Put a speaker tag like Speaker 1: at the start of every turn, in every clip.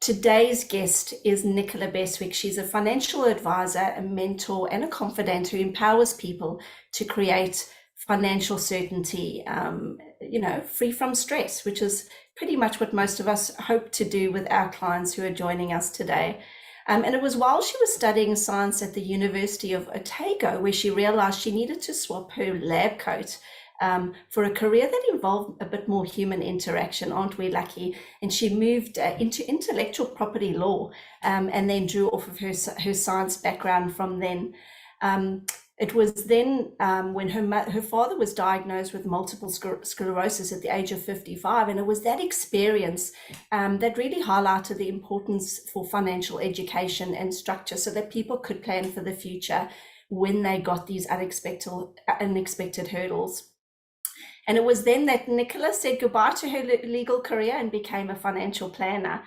Speaker 1: Today's guest is Nicola Beswick. She's a financial advisor, a mentor, and a confidant who empowers people to create financial certainty, free from stress, which is pretty much what most of us hope to do with our clients who are joining us today. And it was while she was studying science at the University of Otago where she realized she needed to swap her lab coat for a career that involved a bit more human interaction. Aren't we lucky? And she moved into intellectual property law, and then drew off of her science background from then. It was then when her father was diagnosed with multiple sclerosis at the age of 55, and it was that experience that really highlighted the importance for financial education and structure so that people could plan for the future when they got these unexpected hurdles. And it was then that Nicola said goodbye to her legal career and became a financial planner.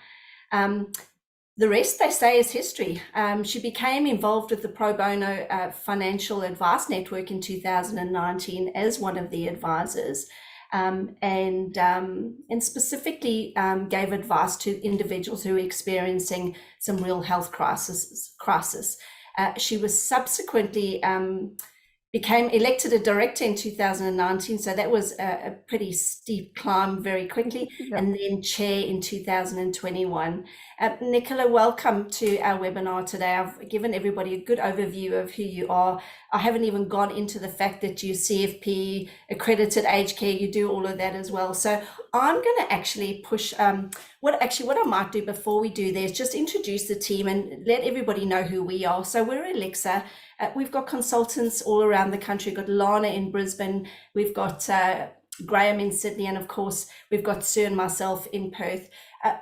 Speaker 1: The rest, they say, is history. She became involved with the Pro Bono Financial Advice Network in 2019 as one of the advisors, and specifically gave advice to individuals who were experiencing some real health crisis. She was subsequently became elected a director in 2019, so that was a pretty steep climb very quickly, and then chair in 2021. Nicola, welcome to our webinar today. I've given everybody a good overview of who you are. I haven't even gone into the fact that you're CFP, accredited aged care, you do all of that as well. So I'm going to actually push, what I might do before we do this, just introduce the team and let everybody know who we are. So we're Alexa. We've got consultants all around the country. We've got Lana in Brisbane. We've got Graham in Sydney. And of course, we've got Sue and myself in Perth.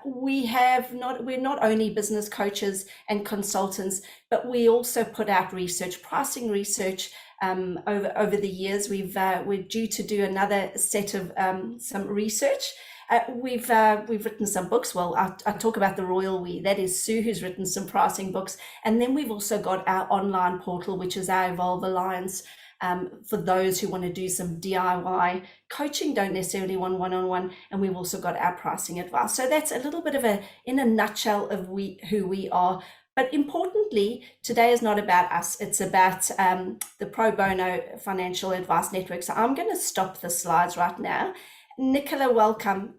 Speaker 1: We're not only business coaches and consultants, but we also put out research, pricing research over the years. We're due to do another set of some research. We've written some books. Well, I talk about the royal we. That is Sue, who's written some pricing books. And then we've also got our online portal, which is our Evolve Alliance, for those who want to do some DIY coaching, don't necessarily want one-on-one. And we've also got our pricing advice. So that's a little bit of in a nutshell of who we are. But importantly, today is not about us. It's about the Pro Bono Financial Advice Network. So I'm going to stop the slides right now. Nicola, welcome.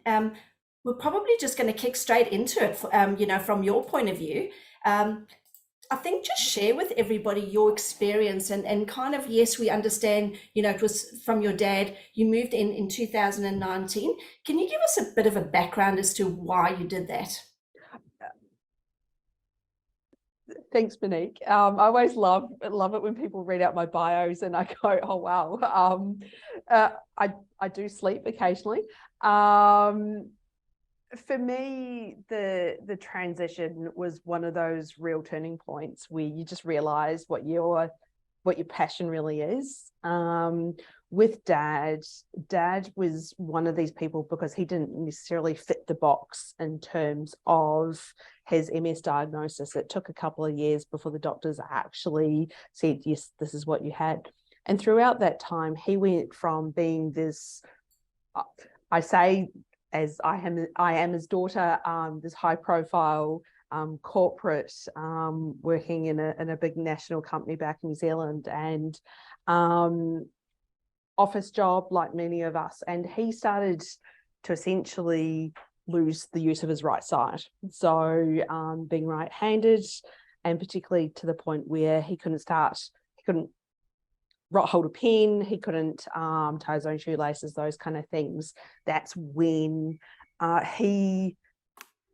Speaker 1: We're probably just going to kick straight into it, from your point of view. I think just share with everybody your experience and kind of, yes, we understand, it was from your dad. You moved in 2019. Can you give us a bit of a background as to why you did that?
Speaker 2: Thanks, Monique. I always love it when people read out my bios and I go, oh, wow. I do sleep occasionally. For me, the transition was one of those real turning points where you just realize what your passion really is. With Dad was one of these people because he didn't necessarily fit the box in terms of his MS diagnosis. It took a couple of years before the doctors actually said, yes, this is what you had. And throughout that time, he went from being this, I say, as I am his daughter, this high profile corporate, working in a big national company back in New Zealand, and office job like many of us. And he started to essentially lose the use of his right side. So being right-handed, and particularly to the point where he couldn't hold a pen, he couldn't tie his own shoelaces, those kind of things. That's when he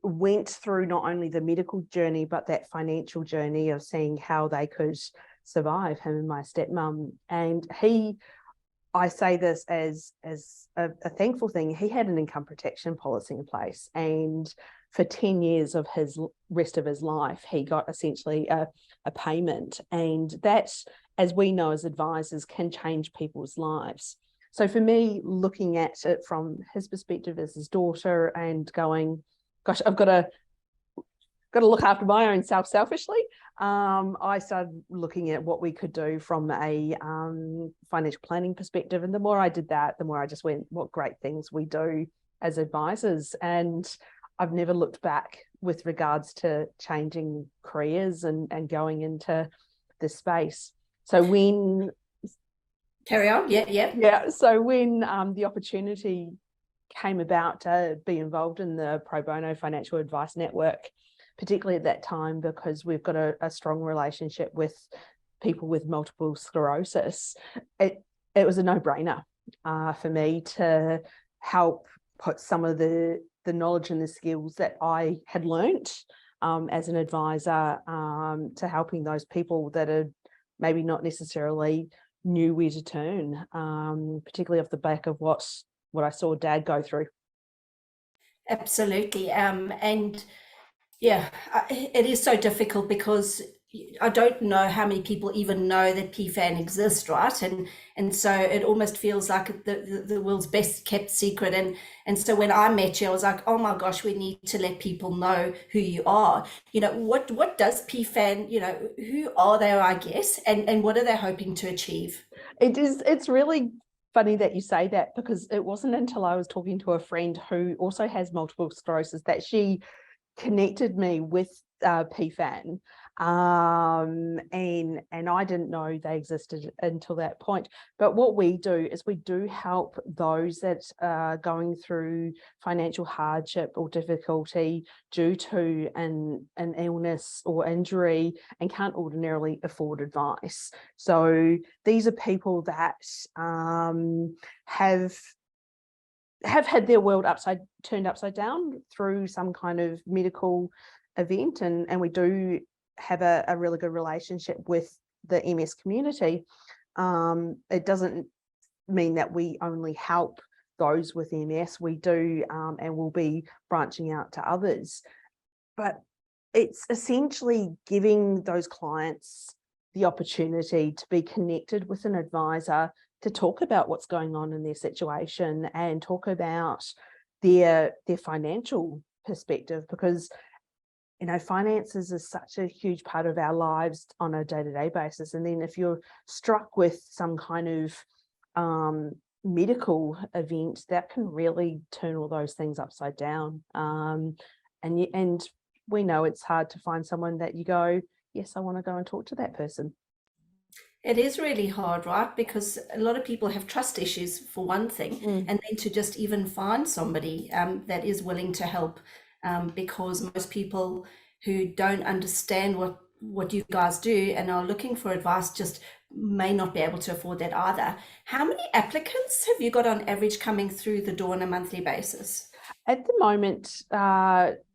Speaker 2: went through not only the medical journey, but that financial journey of seeing how they could survive, him and my stepmom. And I say this as a thankful thing, he had an income protection policy in place. And for 10 years of his rest of his life, he got essentially a payment. And that, as we know as advisors, can change people's lives. So for me, looking at it from his perspective as his daughter and going, gosh, I've got to look after my own self selfishly, I started looking at what we could do from a financial planning perspective. And the more I did that, the more I just went, what great things we do as advisors. And I've never looked back with regards to changing careers and going into this space. So when
Speaker 1: carry on.
Speaker 2: yeah, so when the opportunity came about to be involved in the Pro Bono Financial Advice Network, particularly at that time, because we've got a strong relationship with people with multiple sclerosis, it was a no-brainer for me to help put some of the knowledge and the skills that I had learnt as an advisor to helping those people that are maybe not necessarily knew where to turn, particularly off the back of what I saw Dad go through.
Speaker 1: Absolutely. And yeah, it is so difficult because I don't know how many people even know that PFAN exists, right? And so it almost feels like the world's best kept secret. And so when I met you, I was like, oh my gosh, we need to let people know who you are. You know, what does PFAN, you know, who are they, I guess, and what are they hoping to achieve?
Speaker 2: It's really funny that you say that, because it wasn't until I was talking to a friend who also has multiple sclerosis that she connected me with PFAN, and I didn't know they existed until that point. But what we do is we do help those that are going through financial hardship or difficulty due to an illness or injury and can't ordinarily afford advice. So these are people that have had their world turned upside down through some kind of medical event, and we do have a really good relationship with the MS community. It doesn't mean that we only help those with MS. We do, and we'll be branching out to others. But it's essentially giving those clients the opportunity to be connected with an advisor, to talk about what's going on in their situation and talk about their financial perspective, because you know, finances is such a huge part of our lives on a day-to-day basis. And then if you're struck with some kind of medical event, that can really turn all those things upside down. And we know it's hard to find someone that you go, yes, I want to go and talk to that person.
Speaker 1: It is really hard, right? Because a lot of people have trust issues for one thing, and then to just even find somebody that is willing to help, because most people who don't understand what you guys do and are looking for advice just may not be able to afford that either. How many applicants have you got on average coming through the door on a monthly basis?
Speaker 2: At the moment,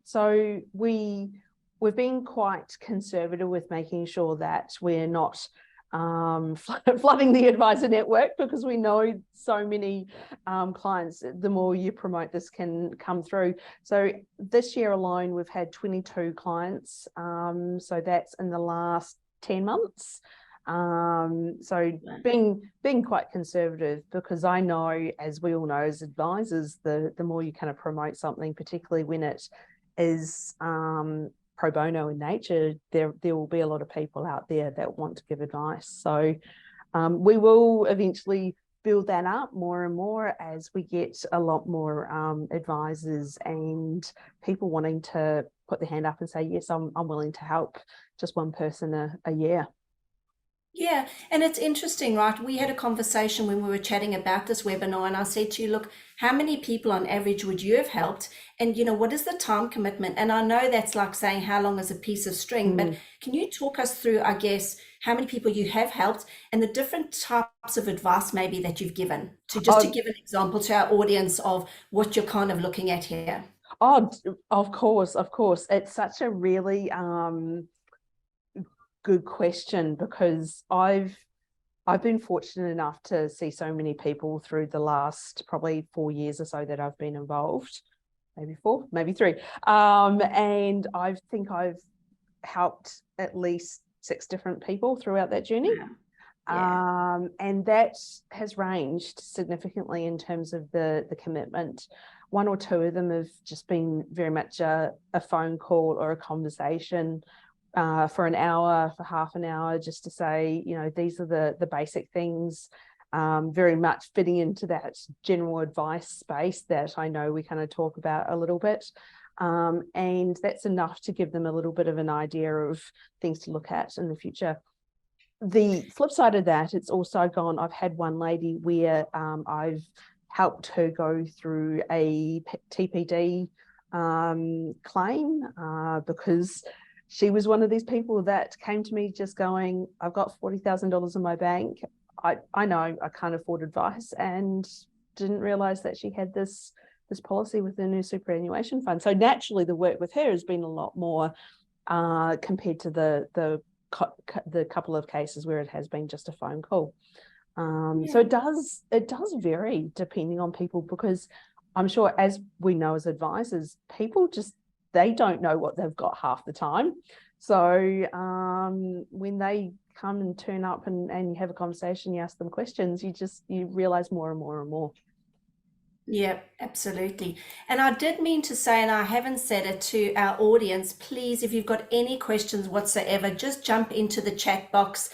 Speaker 2: so we've been quite conservative with making sure that we're not flooding the advisor network, because we know so many clients, the more you promote this, can come through. So this year alone, we've had 22 clients. So that's in the last 10 months. So being quite conservative, because I know, as we all know as advisors, the more you kind of promote something, particularly when it is pro bono in nature, there will be a lot of people out there that want to give advice. So we will eventually build that up more and more as we get a lot more advisors and people wanting to put their hand up and say, yes, I'm willing to help just one person a year.
Speaker 1: Yeah, and it's interesting, right? We had a conversation when we were chatting about this webinar, and I said to you, look, how many people on average would you have helped? And, you know, what is the time commitment? And I know that's like saying how long is a piece of string, but can you talk us through, I guess, how many people you have helped and the different types of advice maybe that you've given, to give an example to our audience of what you're kind of looking at here?
Speaker 2: Oh, of course. It's such a really good question, because I've been fortunate enough to see so many people through the last probably 4 years or so that I've been involved, maybe 4, maybe 3. And I think I've helped at least 6 different people throughout that journey.
Speaker 1: Yeah.
Speaker 2: And that has ranged significantly in terms of the commitment. 1 or 2 of them have just been very much a phone call or a conversation for an hour, for half an hour, just to say, you know, these are the basic things, very much fitting into that general advice space that I know we kind of talk about a little bit. And that's enough to give them a little bit of an idea of things to look at in the future. The flip side of that, it's also gone, I've had one lady where I've helped her go through a TPD claim because she was one of these people that came to me just going, I've got $40,000 in my bank. I know I can't afford advice, and didn't realize that she had this policy within her superannuation fund. So naturally the work with her has been a lot more compared to the couple of cases where it has been just a phone call. So it does vary depending on people, because I'm sure, as we know as advisors, people they don't know what they've got half the time. So when they come and turn up and you have a conversation, you ask them questions, you realize more and more and more.
Speaker 1: Yeah, absolutely. And I did mean to say, and I haven't said it to our audience, please, if you've got any questions whatsoever, just jump into the chat box,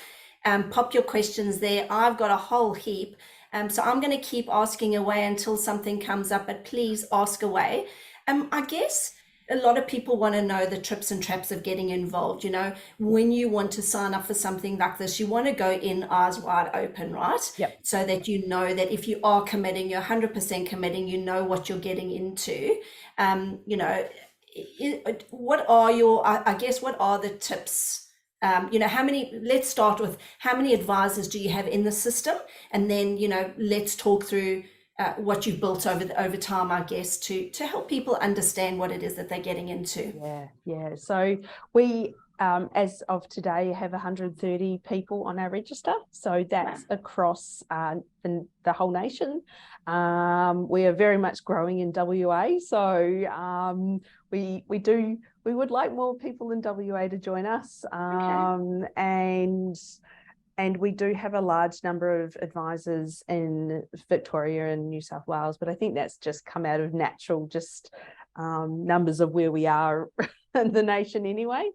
Speaker 1: pop your questions there. I've got a whole heap. So I'm going to keep asking away until something comes up, but please ask away. I guess a lot of people want to know the trips and traps of getting involved. When you want to sign up for something like this, you want to go in eyes wide open, right?
Speaker 2: Yep.
Speaker 1: So that you know that if you are committing, you're 100% committing, you know what you're getting into. What are the tips? Let's start with how many advisors do you have in the system? And then, let's talk through what you've built over time, I guess, to help people understand what it is that they're getting into.
Speaker 2: Yeah. So we, as of today, have 130 people on our register. So that's across the whole nation. We are very much growing in WA. So we would like more people in WA to join us. And we do have a large number of advisors in Victoria and New South Wales, but I think that's just come out of natural numbers of where we are in the nation anyway.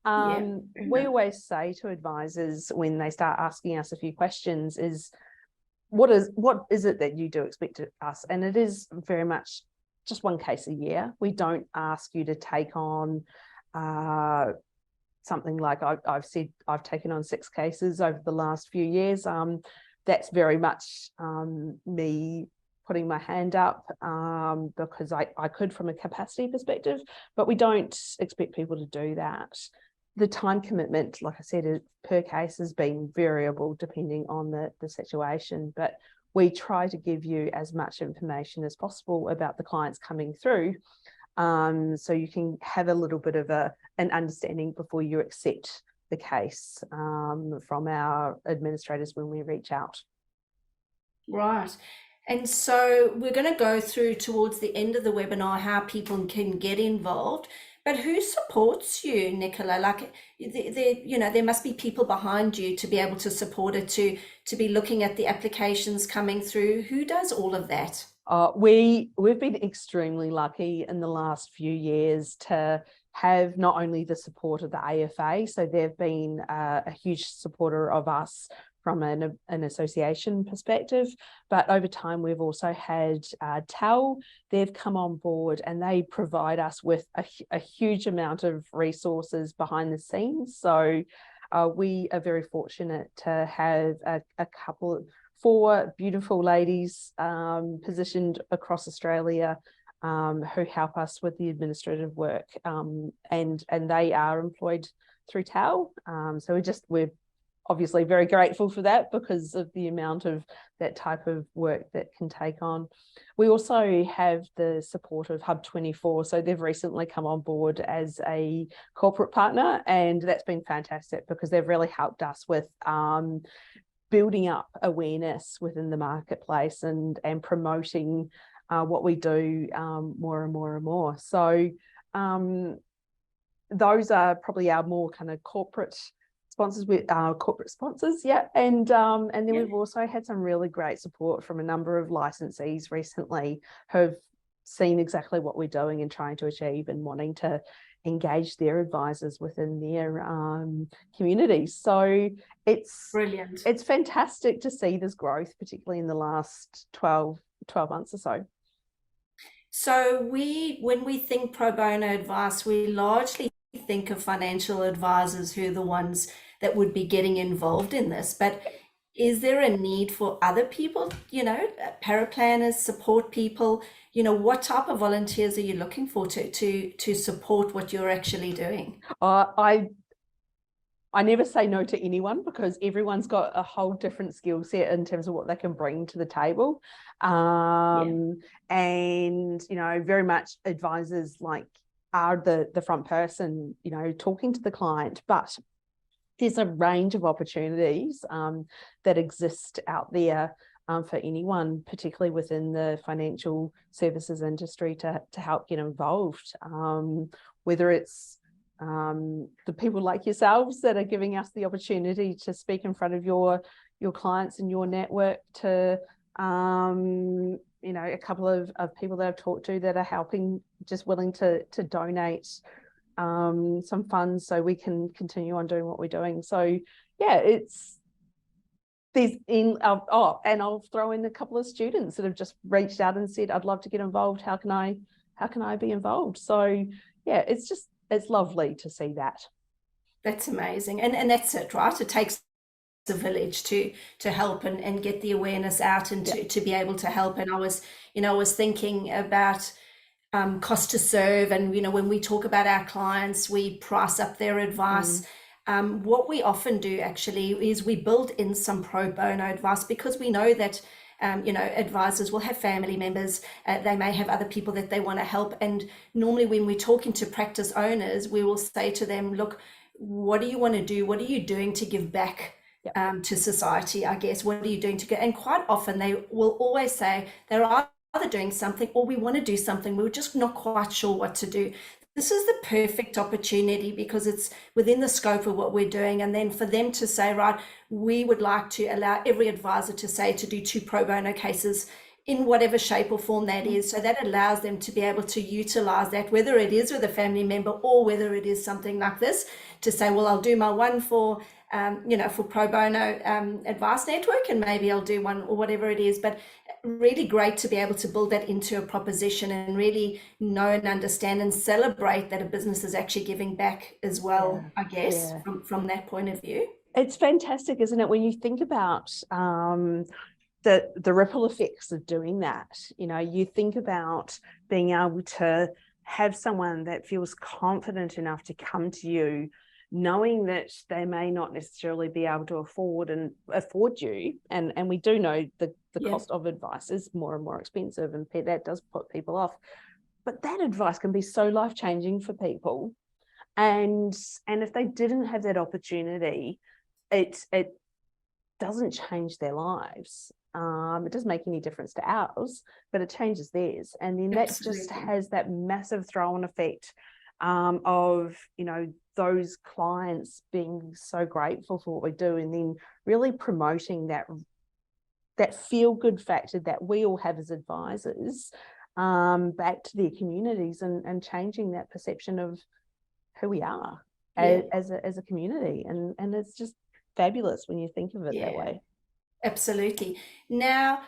Speaker 2: We always say to advisors when they start asking us a few questions is, what is it that you do expect of us? And it is very much just one case a year. We don't ask you to take on something like I've said I've taken on 6 cases over the last few years. That's very much me putting my hand up because I could from a capacity perspective, but we don't expect people to do that. The time commitment, like I said, per case has been variable depending on the situation, but we try to give you as much information as possible about the clients coming through, so you can have a little bit of an understanding before you accept the case from our administrators when we reach out.
Speaker 1: Right. And so we're going to go through towards the end of the webinar how people can get involved. But who supports you, Nicola? Like, there must be people behind you to be able to support it, to be looking at the applications coming through. Who does all of that?
Speaker 2: We've been extremely lucky in the last few years to have not only the support of the AFA, so they've been a huge supporter of us from an association perspective, but over time we've also had TAL. They've come on board and they provide us with a huge amount of resources behind the scenes. So we are very fortunate to have a couple of 4 beautiful ladies positioned across Australia who help us with the administrative work, and they are employed through TAL. So we're obviously very grateful for that because of the amount of that type of work that can take on. We also have the support of Hub24. So they've recently come on board as a corporate partner, and that's been fantastic because they've really helped us with building up awareness within the marketplace and promoting what we do more and more and more. So those are probably our more kind of corporate sponsors, with corporate sponsors, and then we've also had some really great support from a number of licensees recently who've seen exactly what we're doing and trying to achieve and wanting to engage their advisors within their communities. So it's
Speaker 1: brilliant.
Speaker 2: It's fantastic to see this growth, particularly in the last 12 months or so.
Speaker 1: So when we think pro bono advice, we largely think of financial advisors who are the ones that would be getting involved in this. But is there a need for other people, paraplanners, support people? What type of volunteers are you looking for to support what you're actually doing?
Speaker 2: I never say no to anyone, because everyone's got a whole different skill set in terms of what they can bring to the table. And, very much advisors are the front person, talking to the client, but there's a range of opportunities that exist out there for anyone, particularly within the financial services industry, to help get involved, whether it's the people like yourselves that are giving us the opportunity to speak in front of your clients and your network, to a couple of people that I've talked to that are helping, just willing to donate some funds so we can continue on doing what we're doing. So yeah, and I'll throw in a couple of students that have just reached out and said, I'd love to get involved. How can I be involved? So yeah, it's lovely to see that.
Speaker 1: That's amazing. And that's it, right? It takes a village to help and get the awareness out and to be able to help. And I was thinking about cost to serve, and when we talk about our clients, we price up their advice. What we often do actually is we build in some pro bono advice, because we know that advisors will have family members, they may have other people that they want to help, and normally when we're talking to practice owners, we will say to them, look, what do you want to do? What are you doing to give back to society? I guess, what are you doing to get? And quite often they will always say they're either doing something or we want to do something, we're just not quite sure what to do. This is the perfect opportunity, because it's within the scope of what we're doing. And then for them to say, right, we would like to allow every advisor to do 2 pro bono cases in whatever shape or form that is. So that allows them to be able to utilize that, whether it is with a family member or whether it is something like this, to say, well, I'll do my one for pro bono advice network, and maybe I'll do one or whatever it is. But really great to be able to build that into a proposition and really know and understand and celebrate that a business is actually giving back as well, I guess, from that point of view.
Speaker 2: It's fantastic, isn't it, when you think about the ripple effects of doing that. You think about being able to have someone that feels confident enough to come to you, knowing that they may not necessarily be able to afford you, and we do know the cost of advice is more and more expensive, and that does put people off, but that advice can be so life-changing for people, and if they didn't have that opportunity, it doesn't change their lives. It doesn't make any difference to ours, but it changes theirs, and then that just has that massive throw-on effect of those clients being so grateful for what we do, and then really promoting that feel-good factor that we all have as advisors back to their communities, and changing that perception of who we are as a community, and it's just fabulous when you think of it that way.
Speaker 1: Absolutely. Now,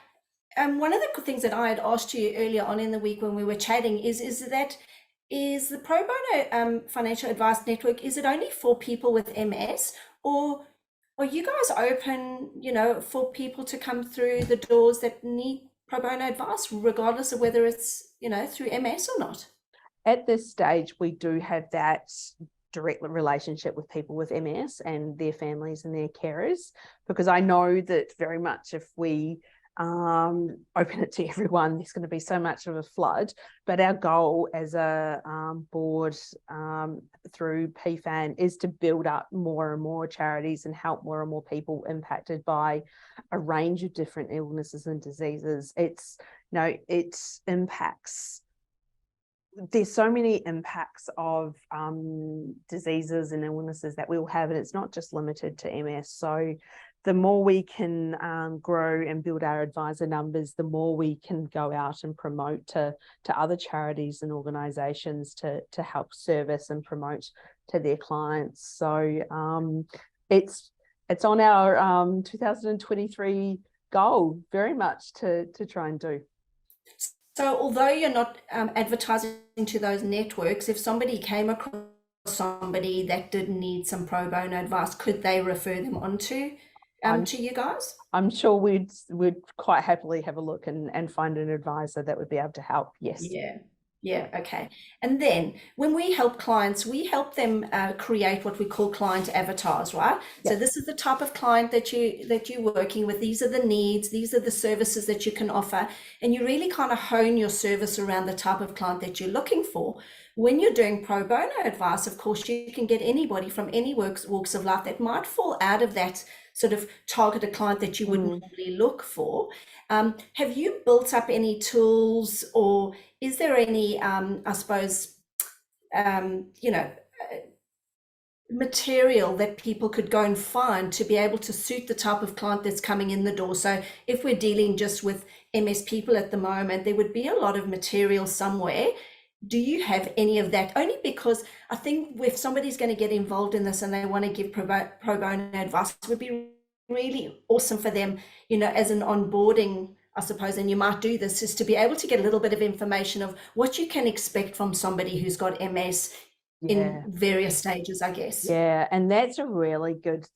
Speaker 1: one of the things that I had asked you earlier on in the week when we were chatting is the pro bono financial advice network, is it only for people with MS, or are you guys open, for people to come through the doors that need pro bono advice, regardless of whether it's, through MS or not?
Speaker 2: At this stage, we do have that direct relationship with people with MS and their families and their carers, because I know that very much if we open it to everyone, there's going to be so much of a flood. But our goal as a board through PFAN is to build up more and more charities and help more and more people impacted by a range of different illnesses and diseases. It impacts. There's so many impacts of diseases and illnesses that we all have, and it's not just limited to MS. So the more we can grow and build our advisor numbers, the more we can go out and promote to other charities and organisations to help service and promote to their clients. So it's on our 2023 goal very much to try and do.
Speaker 1: So although you're not advertising to those networks, if somebody came across somebody that did need some pro bono advice, could they refer them on
Speaker 2: I'm
Speaker 1: to you guys?
Speaker 2: I'm sure we'd quite happily have a look and find an advisor that would be able to help. Yes.
Speaker 1: Yeah. Yeah, okay. And then when we help clients, we help them create what we call client avatars, right? So
Speaker 2: Yep.
Speaker 1: this is the type of client that you're working with. These are the needs, these are the services that you can offer, and you really kind of hone your service around the type of client that you're looking for. When you're doing pro bono advice, of course, you can get anybody from any walks of life that might fall out of that sort of targeted client that you would
Speaker 2: Mm.
Speaker 1: normally look for. Have you built up any tools, or is there any, I suppose, you know, material that people could go and find to be able to suit the type of client that's coming in the door? So if we're dealing just with MS people at the moment, there would be a lot of material somewhere. Do you have any of that? Only because I think if somebody's going to get involved in this and they want to give pro bono advice, it would be really awesome for them, you know, as an onboarding, I suppose, and you might do this, is to be able to get a little bit of information of what you can expect from somebody who's got MS in
Speaker 2: Yeah.
Speaker 1: various stages, I guess.
Speaker 2: Yeah, and that's a really good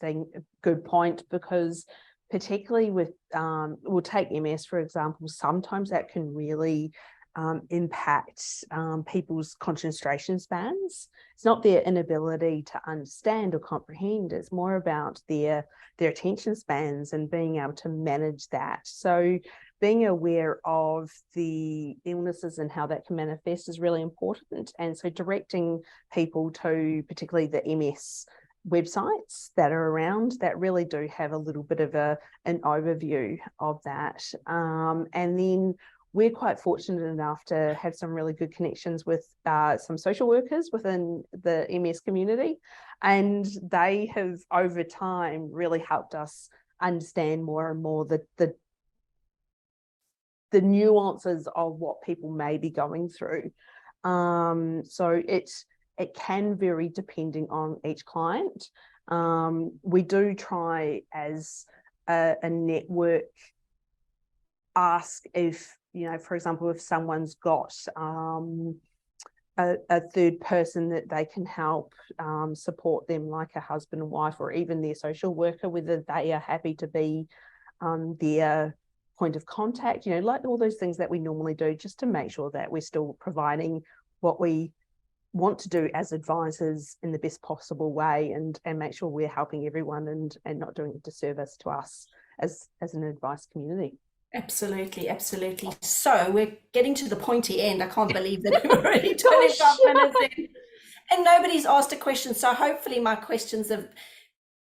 Speaker 2: point, because particularly with, we'll take MS for example, sometimes that can really impact people's concentration spans. It's not their inability to understand or comprehend, it's more about their attention spans and being able to manage that. So being aware of the illnesses and how that can manifest is really important. And so directing people to particularly the MS websites that are around that really do have a little bit of an overview of that. And then we're quite fortunate enough to have some really good connections with some social workers within the MS community. And they have over time really helped us understand more and more the nuances of what people may be going through. So it can vary depending on each client. We do try as a network ask if, you know, for example, if someone's got a third person that they can help support them, like a husband and wife, or even their social worker, whether they are happy to be their point of contact, you know, like all those things that we normally do, just to make sure that we're still providing what we want to do as advisors in the best possible way, and make sure we're helping everyone and not doing a disservice to us as an advice community.
Speaker 1: Absolutely, absolutely. So we're getting to the pointy end. I can't believe that we're already 25
Speaker 2: Gosh.
Speaker 1: minutes in and nobody's asked a question. So hopefully my questions have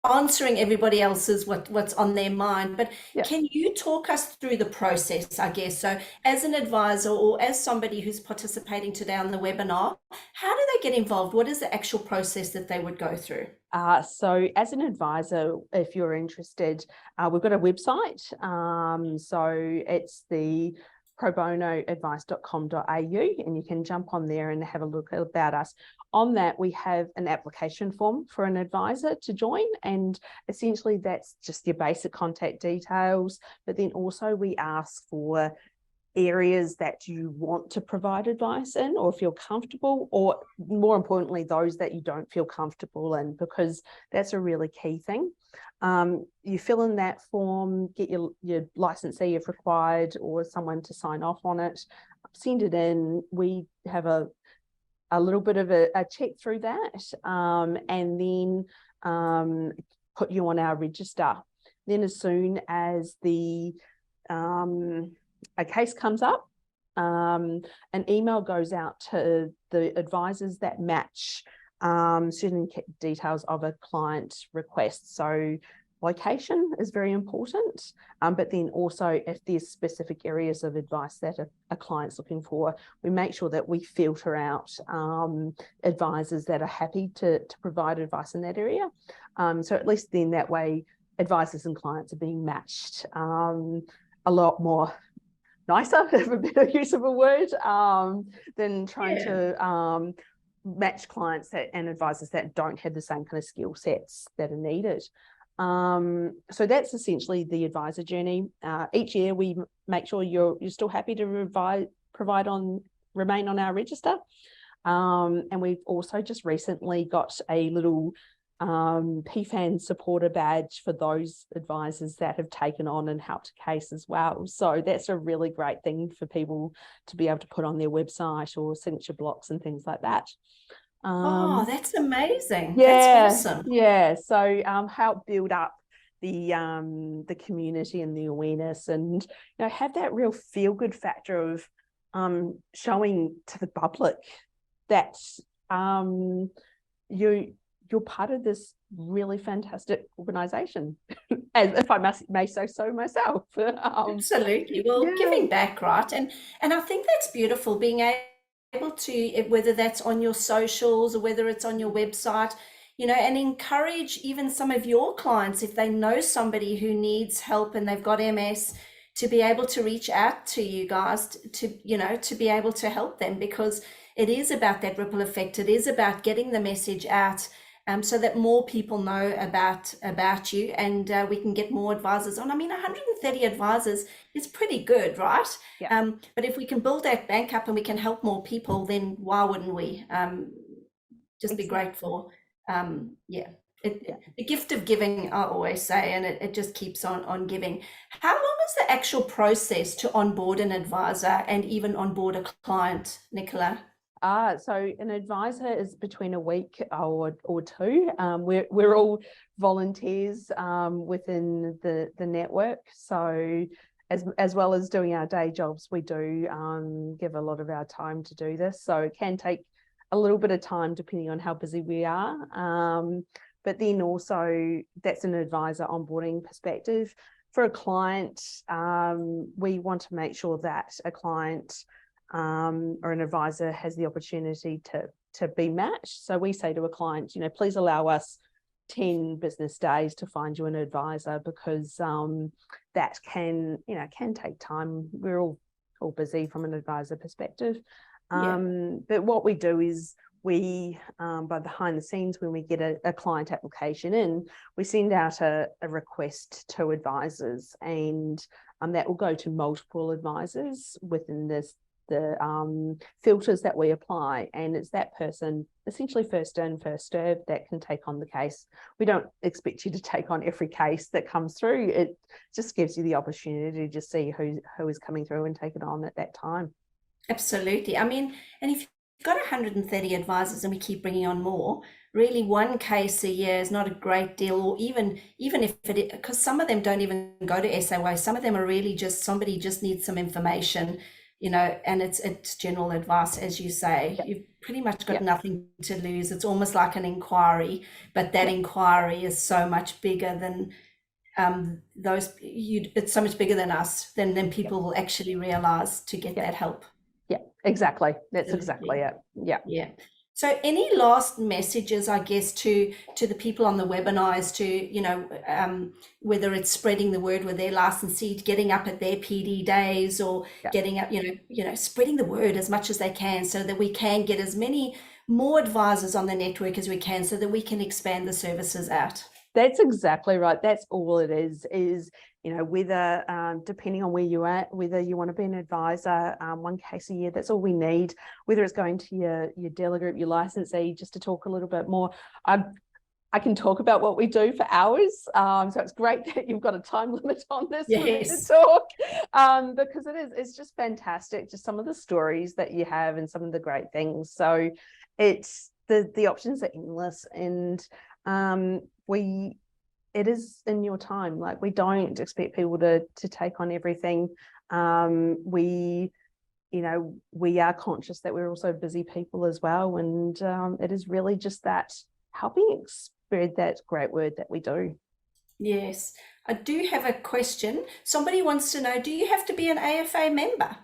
Speaker 1: answering everybody else's what's on their mind. But
Speaker 2: Yeah.
Speaker 1: can you talk us through the process, I guess? So as an advisor or as somebody who's participating today on the webinar, how do they get involved? What is the actual process that they would go through?
Speaker 2: So as an advisor, if you're interested, we've got a website. So it's the probonoadvice.com.au, and you can jump on there and have a look about us. On that, we have an application form for an advisor to join, and essentially that's just your basic contact details, but then also we ask for areas that you want to provide advice in or feel comfortable, or more importantly, those that you don't feel comfortable in, because that's a really key thing. You fill in that form, get your licensee if required, or someone to sign off on it, send it in. We have a little bit of a check through that, and then put you on our register. Then as soon as a case comes up, an email goes out to the advisors that match certain details of a client request. So location is very important, but then also if there's specific areas of advice that a client's looking for, we make sure that we filter out advisors that are happy to provide advice in that area. So at least then that way advisors and clients are being matched a lot more nicer, for a better use of a word, than trying to match clients and advisors that don't have the same kind of skill sets that are needed. So that's essentially the advisor journey. Each year we make sure you're still happy to remain on our register. And we've also just recently got a little PFAN supporter badge for those advisors that have taken on and helped a case as well. So that's a really great thing for people to be able to put on their website or signature blocks and things like that.
Speaker 1: Oh, that's amazing. That's
Speaker 2: Yeah,
Speaker 1: awesome.
Speaker 2: yeah. So help build up the community and the awareness, and have that real feel good factor of showing to the public that you're part of this really fantastic organization, as if I may say so myself.
Speaker 1: Absolutely. Well,
Speaker 2: Yeah.
Speaker 1: giving back, right? And I think that's beautiful, being able to, whether that's on your socials or whether it's on your website, and encourage even some of your clients, if they know somebody who needs help and they've got MS, to be able to reach out to you guys to be able to help them, because it is about that ripple effect. It is about getting the message out, so that more people know about you, and we can get more advisors on. I mean, 130 advisors is pretty good, right?
Speaker 2: Yeah.
Speaker 1: But if we can build that bank up and we can help more people, then why wouldn't we? Just be grateful. The gift of giving, I always say, and it just keeps on giving. How long is the actual process to onboard an advisor and even onboard a client, Nicola?
Speaker 2: So an advisor is between a week or two. We're all volunteers within the network. So as well as doing our day jobs, we do give a lot of our time to do this. So it can take a little bit of time depending on how busy we are. But then also that's an advisor onboarding perspective. For a client, we want to make sure that a client or an advisor has the opportunity to be matched. So we say to a client, please allow us 10 business days to find you an advisor, because that can take time. We're all busy from an advisor perspective. But what we do is we, by behind the scenes, when we get a client application in, we send out a request to advisors, and that will go to multiple advisors within the filters that we apply, and it's that person, essentially first in, first served, that can take on the case. We don't expect you to take on every case that comes through. It just gives you the opportunity to see who is coming through and take it on at that time. Absolutely.
Speaker 1: I mean, and if you've got 130 advisors and we keep bringing on more, really one case a year is not a great deal. Or even if it, because some of them don't even go to SOA, some of them are really just somebody just needs some information, and it's general advice, as you say. Yep. You've pretty much got nothing to lose. It's almost like an inquiry, but that inquiry is so much bigger than it's so much bigger than us, than people will actually realize to get that help.
Speaker 2: Yeah, exactly. That's exactly it.
Speaker 1: Yeah. So any last messages, I guess, to the people on the webinars, to, whether it's spreading the word with their licensee, getting up at their PD days, or getting up, spreading the word as much as they can, so that we can get as many more advisors on the network as we can, so that we can expand the services out.
Speaker 2: That's exactly right. That's all it is, whether, depending on where you're at, whether you want to be an advisor, one case a year, that's all we need. Whether it's going to your dealer group, your licensee, just to talk a little bit more. I can talk about what we do for hours. So it's great that you've got a time limit on this to talk, because it's just fantastic, just some of the stories that you have and some of the great things. So it's the options are endless, and it is in your time. Like, we don't expect people to take on everything. We are conscious that we're also busy people as well, and it is really just that helping spread that great word that we do.
Speaker 1: Yes. I do have a question. Somebody wants to know, do you have to be an AFA member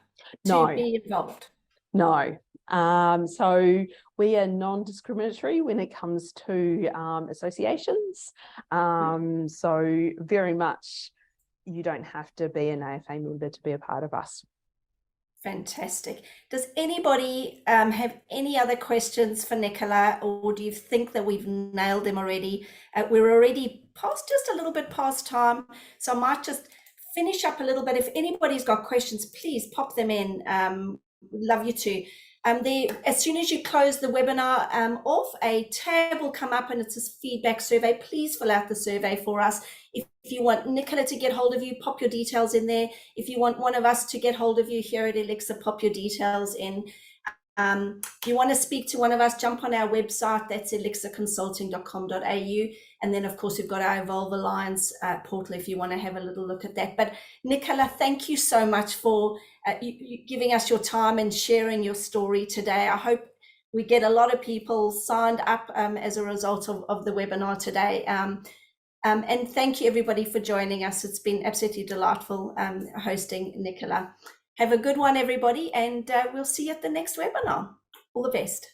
Speaker 1: to be involved?
Speaker 2: No. So we are non-discriminatory when it comes to associations. So very much you don't have to be an AFA member to be a part of us.
Speaker 1: Fantastic. Does anybody have any other questions for Nicola, or do you think that we've nailed them already? We're already just a little bit past time, so I might just finish up a little bit. If anybody's got questions, please pop them in. love you too. As soon as you close the webinar off, a tab will come up and it's a feedback survey. Please fill out the survey for us. If you want Nicola to get hold of you, pop your details in there. If you want one of us to get hold of you here at Elixir, pop your details in. If you want to speak to one of us, jump on our website, that's elixirconsulting.com.au. And then, of course, we've got our Evolve Alliance portal if you want to have a little look at that. But Nicola, thank you so much for you giving us your time and sharing your story today. I hope we get a lot of people signed up as a result of the webinar today. And thank you, everybody, for joining us. It's been absolutely delightful hosting Nicola. Have a good one, everybody, and we'll see you at the next webinar. All the best.